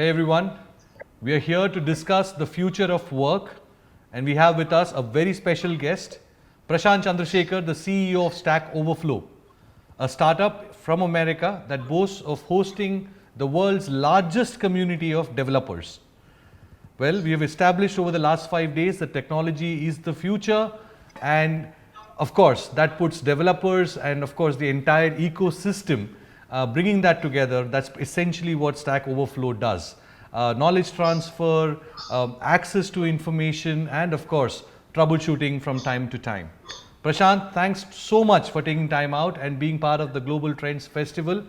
Hey everyone, we are here to discuss the future of work, and we have with us a very special guest, Prashanth Chandrasekar, the CEO of Stack Overflow, a startup from America that boasts of hosting the world's largest community of developers. Well, we have established over the last 5 days that technology is the future, and of course that puts developers and of course the entire ecosystem, bringing that together. That's essentially what Stack Overflow does. Knowledge transfer, access to information, and of course troubleshooting from time to time. Prashanth, thanks so much for taking time out and being part of the Global Trends Festival.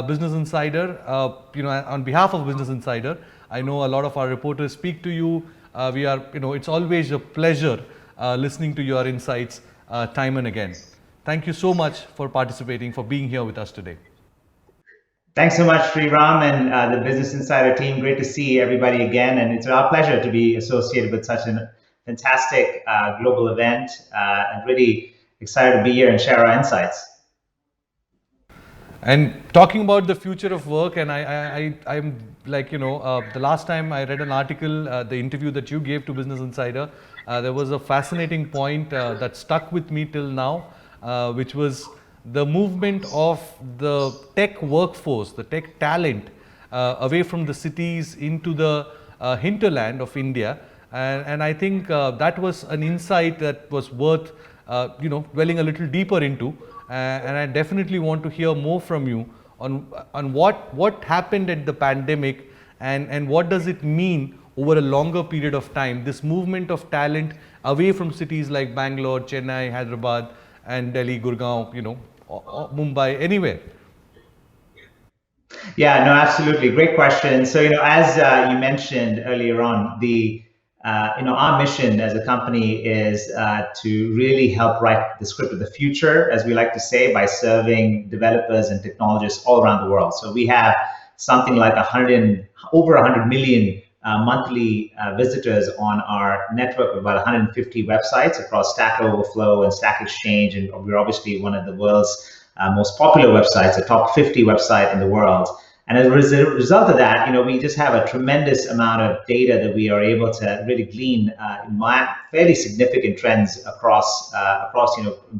Business Insider, on behalf of Business Insider, I know a lot of our reporters speak to you. It's always a pleasure listening to your insights time and again. Thank you so much for participating, for being here with us today. Thanks so much, Sriram, and the Business Insider team. Great to see everybody again, and it's our pleasure to be associated with such a fantastic global event, and really excited to be here and share our insights. And talking about the future of work, and I'm like, the last time I read an article, the interview that you gave to Business Insider, there was a fascinating point that stuck with me till now, which was the movement of the tech workforce, the tech talent, away from the cities into the hinterland of India. And I think that was an insight that was worth, dwelling a little deeper into. And I definitely want to hear more from you on what happened at the pandemic and what does it mean over a longer period of time, this movement of talent away from cities like Bangalore, Chennai, Hyderabad, and Delhi, Gurgaon, Mumbai, anywhere. Yeah, no, absolutely. Great question. So, as you mentioned earlier on, our mission as a company is to really help write the script of the future, as we like to say, by serving developers and technologists all around the world. So we have something like over 100 million monthly visitors on our network of about 150 websites across Stack Overflow and Stack Exchange, and we're obviously one of the world's most popular websites, a top 50 website in the world. And as a result of that, we just have a tremendous amount of data that we are able to really glean fairly significant trends across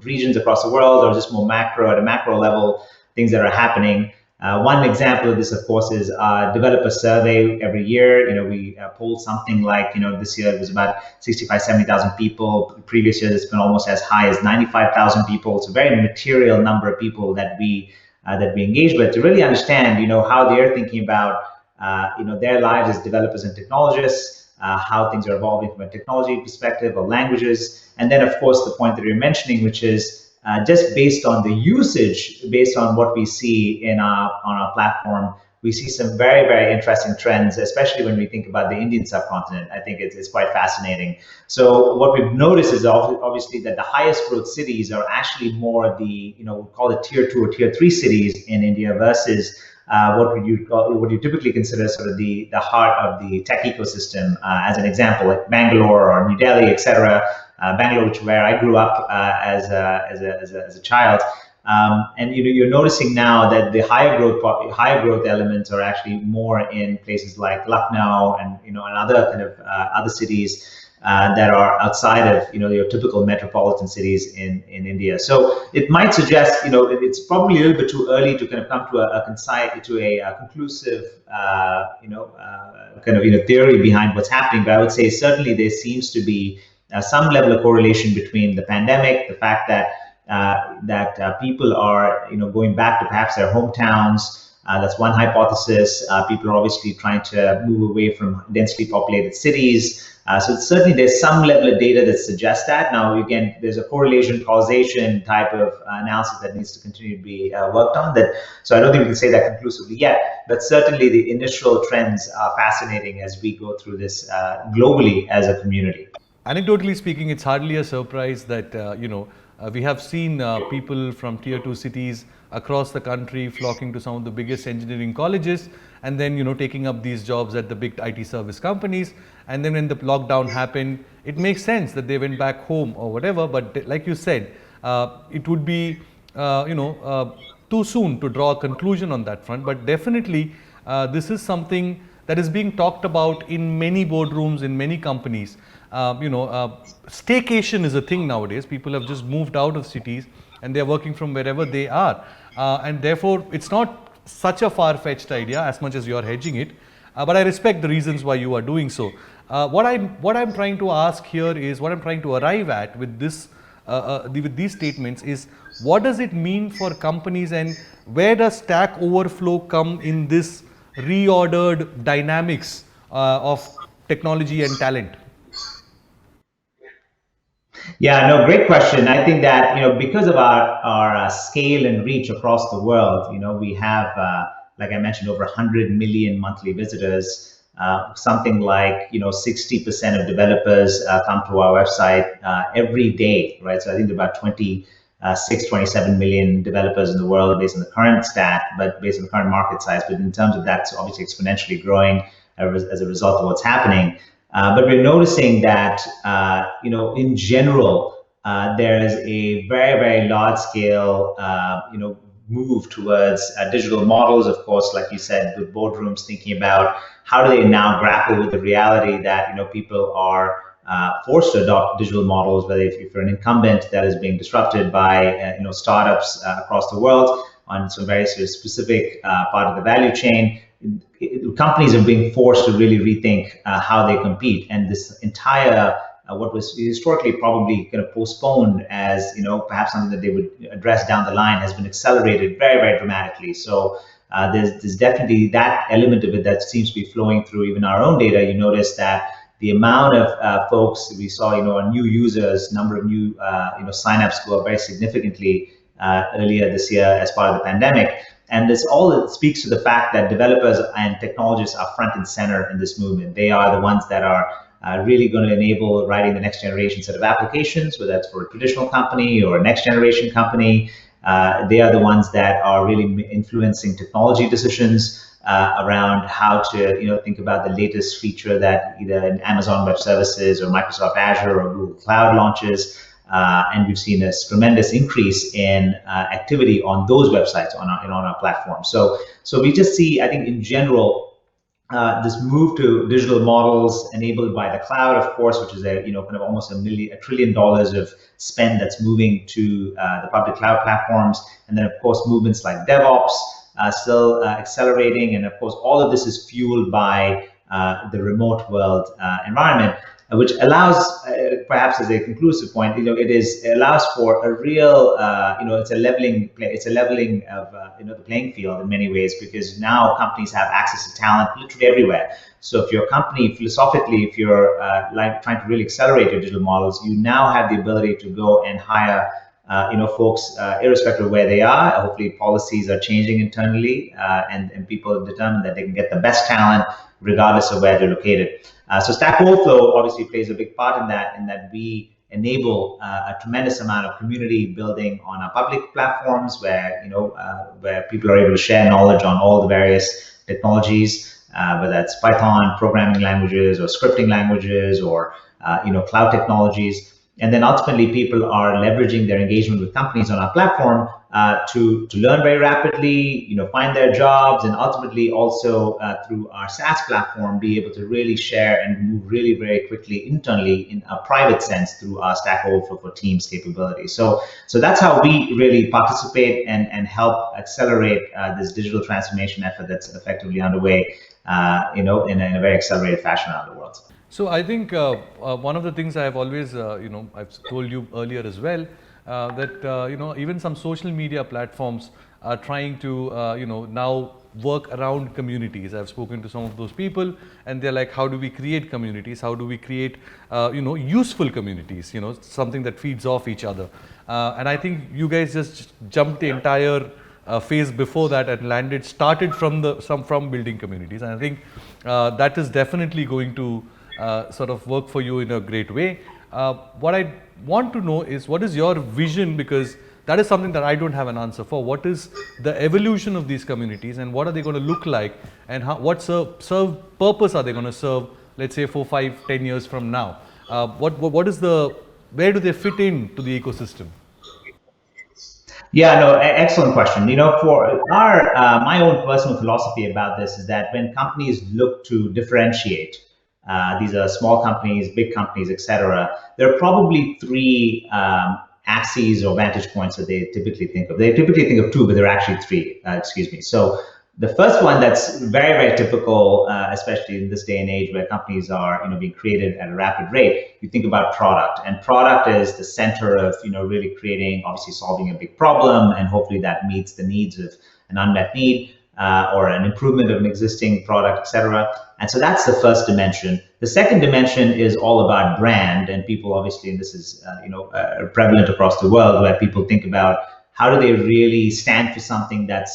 regions across the world, or just more at a macro level, things that are happening. One example of this, of course, is a developer survey every year. We polled something like, this year it was about 65, 70,000 people. Previous years, it's been almost as high as 95,000 people. It's a very material number of people that we engage with to really understand, how they're thinking about, their lives as developers and technologists, how things are evolving from a technology perspective or languages. And then, of course, the point that you're mentioning, which is just based on the usage, based on what we see on our platform, we see some very, very interesting trends, especially when we think about the Indian subcontinent. I think it's quite fascinating. So what we've noticed is obviously that the highest growth cities are actually more we call it tier 2 or tier 3 cities in India versus what you typically consider sort of the heart of the tech ecosystem. As an example, like Bangalore or New Delhi, etc. Bangalore, where I grew up as a child. And you're noticing now that the higher growth elements are actually more in places like Lucknow and and other kind of other cities that are outside of your typical metropolitan cities in India. So it might suggest it's probably a little bit too early to kind of come to a conclusive theory behind what's happening. But I would say certainly there seems to be some level of correlation between the pandemic, the fact that people are going back to perhaps their hometowns. That's one hypothesis. People are obviously trying to move away from densely populated cities. So certainly there's some level of data that suggests that. Now, again, there's a correlation causation type of analysis that needs to continue to be worked on. So I don't think we can say that conclusively yet, but certainly the initial trends are fascinating as we go through this globally as a community. Anecdotally speaking, it's hardly a surprise that we have seen people from tier 2 cities across the country flocking to some of the biggest engineering colleges, and then taking up these jobs at the big IT service companies. And then when the lockdown happened, it makes sense that they went back home or whatever. But like you said, it would be too soon to draw a conclusion on that front. But definitely this is something that is being talked about in many boardrooms, in many companies. Staycation is a thing nowadays. People have just moved out of cities and they're working from wherever they are. And therefore, it's not such a far-fetched idea as much as you're hedging it. But I respect the reasons why you are doing so. What I'm trying to ask here is, what I'm trying to arrive at with this, with these statements is, what does it mean for companies, and where does Stack Overflow come in this reordered dynamics of technology and talent? Yeah, no, great question. I think that, because of our scale and reach across the world, we have, like I mentioned, over 100 million monthly visitors. Something like 60% of developers come to our website every day, right? So I think there are about 27 million developers in the world based on the current stat, but based on the current market size. But in terms of that's obviously exponentially growing as a result of what's happening. But we're noticing that, in general, there is a very, very large scale, move towards digital models. Of course, like you said, with boardrooms thinking about how do they now grapple with the reality that, people are forced to adopt digital models, whether if you're an incumbent that is being disrupted by, startups across the world on some very specific part of the value chain. Companies are being forced to really rethink how they compete, and this entire what was historically probably kind of postponed as perhaps something that they would address down the line has been accelerated very, very dramatically. So there's definitely that element of it that seems to be flowing through even our own data. You notice that the amount of folks we saw, our new users, number of new signups go up very significantly earlier this year as part of the pandemic. And this all speaks to the fact that developers and technologists are front and center in this movement. They are the ones that are really going to enable writing the next generation set of applications, whether that's for a traditional company or a next generation company. They are the ones that are really influencing technology decisions around how to think about the latest feature that either in Amazon Web Services or Microsoft Azure or Google Cloud launches. And we've seen this tremendous increase in activity on those websites on our platform. So we just see, I think, in general, this move to digital models enabled by the cloud, of course, which is kind of almost $1 trillion of spend that's moving to the public cloud platforms, and then of course movements like DevOps still accelerating, and of course all of this is fueled by the remote world environment, which allows, perhaps as a conclusive point, it allows for a real, it's a leveling of the playing field in many ways, because now companies have access to talent literally everywhere. So if your company, philosophically, if you're trying to really accelerate your digital models, you now have the ability to go and hire folks irrespective of where they are. Hopefully policies are changing internally, and people have determined that they can get the best talent regardless of where they're located. So Stack Overflow obviously plays a big part in that we enable a tremendous amount of community building on our public platforms, where where people are able to share knowledge on all the various technologies, whether that's Python, programming languages, or scripting languages, or cloud technologies. And then ultimately, people are leveraging their engagement with companies on our platform to learn very rapidly, find their jobs, and ultimately also through our SaaS platform, be able to really share and move really very quickly internally in a private sense through our Stack Overflow for Teams capability. So that's how we really participate and help accelerate this digital transformation effort that's effectively underway, in a very accelerated fashion around the world. So I think one of the things I have always, I've told you earlier as well, that even some social media platforms are trying to now work around communities. I've spoken to some of those people, and they're like, how do we create communities? How do we create useful communities? Something that feeds off each other. And I think you guys just jumped the entire phase before that and started from building communities. And I think that is definitely going to sort of work for you in a great way. What I want to know is, what is your vision? Because that is something that I don't have an answer for. What is the evolution of these communities, and what are they going to look like, and what purpose are they going to serve, let's say 4, 5, 10 years from now? Where do they fit into the ecosystem? Yeah, no, excellent question. For our my own personal philosophy about this is that when companies look to differentiate, these are small companies, big companies, etc. There are probably three axes or vantage points that they typically think of. They typically think of two, but there are actually three. Excuse me. So the first one that's very, very typical, especially in this day and age where companies are, being created at a rapid rate. You think about product, and product is the center of, really creating, obviously solving a big problem, and hopefully that meets the needs of an unmet need or an improvement of an existing product, etc. And so that's the first dimension. The second dimension is all about brand, and people obviously, and this is prevalent across the world, where people think about how do they really stand for something that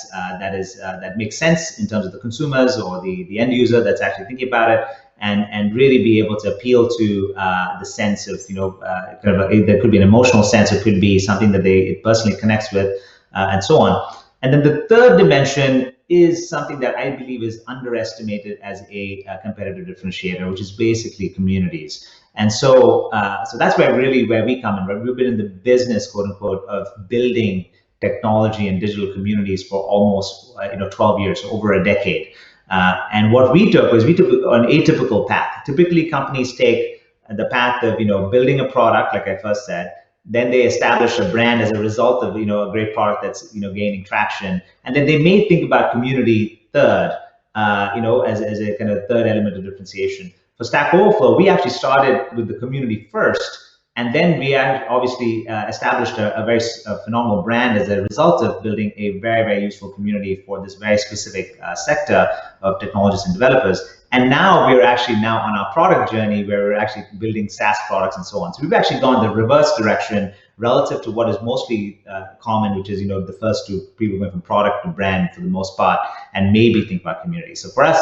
makes sense in terms of the consumers or the end user that's actually thinking about it, and really be able to appeal to the sense of there could be an emotional sense, it could be something that it personally connects with, and so on. And then the third dimension is something that I believe is underestimated as a competitive differentiator, which is basically communities. And so that's where we come in. Right? We've been in the business, quote unquote, of building technology and digital communities for almost 12 years, over a decade. And what we took was we took an atypical path. Typically, companies take the path of building a product, like I first said. Then they establish a brand as a result of a great product that's gaining traction, and then they may think about community third, as a kind of third element of differentiation. For Stack Overflow, we actually started with the community first, and then we obviously established a very phenomenal brand as a result of building a very, very useful community for this very specific sector of technologists and developers. And now we're actually now on our product journey where we're actually building SaaS products and so on. So we've actually gone the reverse direction relative to what is mostly common, which is the first two, people going from product to brand for the most part, and maybe think about community. So for us,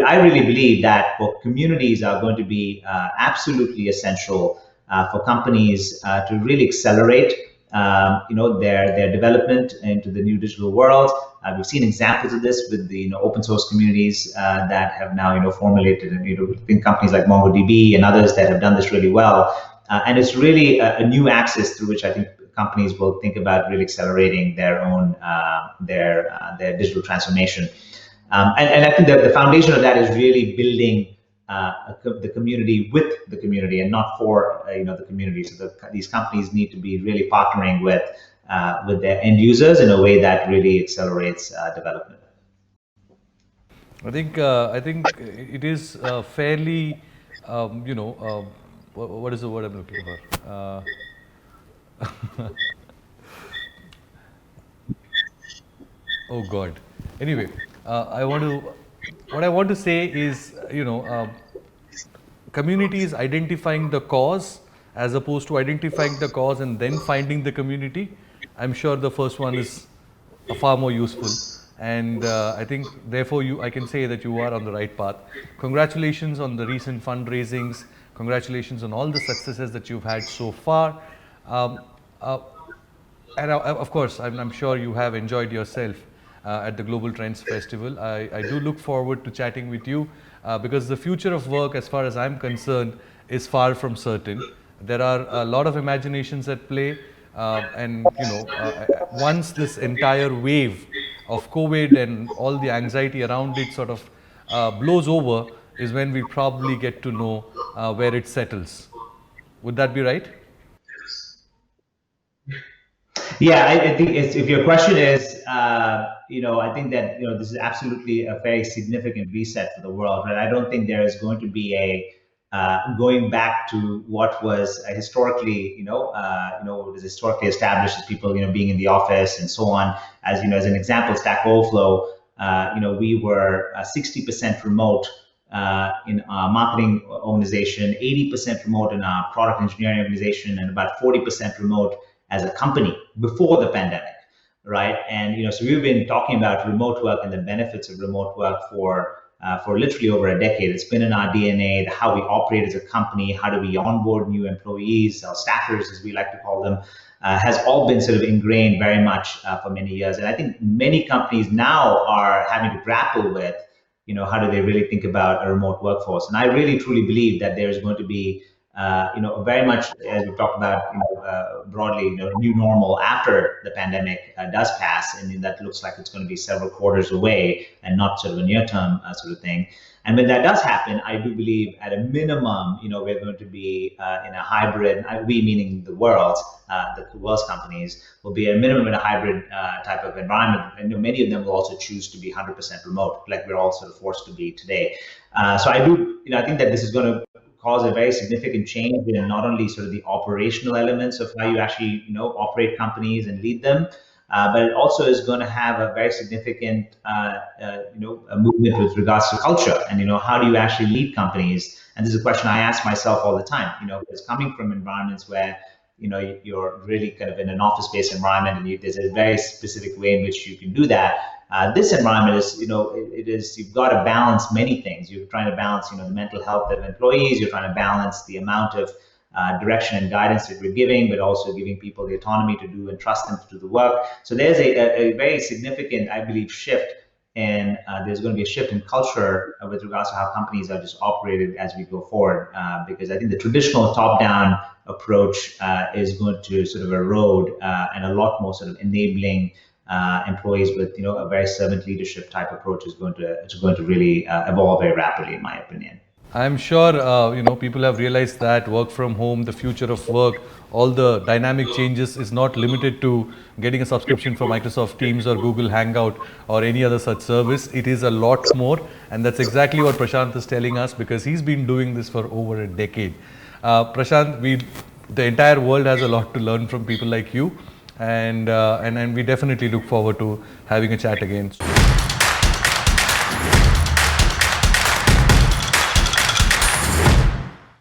I really believe that communities are going to be absolutely essential for companies to really accelerate their development into the new digital world. We've seen examples of this with the open source communities that have now formulated, and think companies like MongoDB and others that have done this really well. And it's really a new axis through which I think companies will think about really accelerating their own their digital transformation. And I think the foundation of that is really building the community with the community, and not for the community. So these companies need to be really partnering with their end users in a way that really accelerates development. I think it is fairly, what is the word I'm looking for? Oh God. Anyway, what I want to say is, communities identifying the cause as opposed to identifying the cause and then finding the community. I'm sure the first one is far more useful. And I think, therefore, I can say that you are on the right path. Congratulations on the recent fundraisings. Congratulations on all the successes that you've had so far. And of course, I'm sure you have enjoyed yourself at the Global Trends Festival. I do look forward to chatting with you because the future of work, as far as I'm concerned, is far from certain. There are a lot of imaginations at play, and once this entire wave of COVID and all the anxiety around it sort of blows over, is when we probably get to know where it settles. Would that be right? Yeah, I think if your question is, I think that this is absolutely a very significant reset for the world, right? I don't think there is going to be a going back to what was historically, what was historically established as people, being in the office and so on. As as an example, Stack Overflow, we were 60% remote in our marketing organization, 80% remote in our product engineering organization, and about 40% remote as a company before the pandemic, right? And so we've been talking about remote work and the benefits of remote work for literally over a decade. It's been in our DNA, how we operate as a company, how do we onboard new employees, or staffers, as we like to call them, has all been sort of ingrained very much for many years. And I think many companies now are having to grapple with, how do they really think about a remote workforce? And I really truly believe that there's going to be very much as we've talked about, broadly, new normal after the pandemic does pass, and that looks like it's going to be several quarters away and not sort of a near-term sort of thing. And when that does happen, I do believe at a minimum, we're going to be in a hybrid, we meaning the world's companies will be at a minimum in a hybrid type of environment. And many of them will also choose to be 100% remote, like we're all sort of forced to be today. So I think that this is going to cause a very significant change in not only sort of the operational elements of how you actually, operate companies and lead them, but it also is going to have a very significant, a movement with regards to culture and, how do you actually lead companies? And this is a question I ask myself all the time, it's coming from environments where, you're really kind of in an office-based environment and there's a very specific way in which you can do that. This environment is, you've got to balance many things. You're trying to balance, the mental health of employees. You're trying to balance the amount of direction and guidance that we're giving, but also giving people the autonomy to do and trust them to do the work. So there's a very significant, I believe, shift, and there's going to be a shift in culture with regards to how companies are just operated as we go forward. Because I think the traditional top-down approach is going to sort of erode, and a lot more sort of enabling employees with a very servant leadership type approach is going to really evolve very rapidly, in my opinion. I'm sure people have realized that work from home, the future of work, all the dynamic changes is not limited to getting a subscription for Microsoft Teams or Google Hangout or any other such service. It is a lot more, and that's exactly what Prashanth is telling us, because he's been doing this for over a decade. Prashanth, the entire world has a lot to learn from people like you, and we definitely look forward to having a chat again.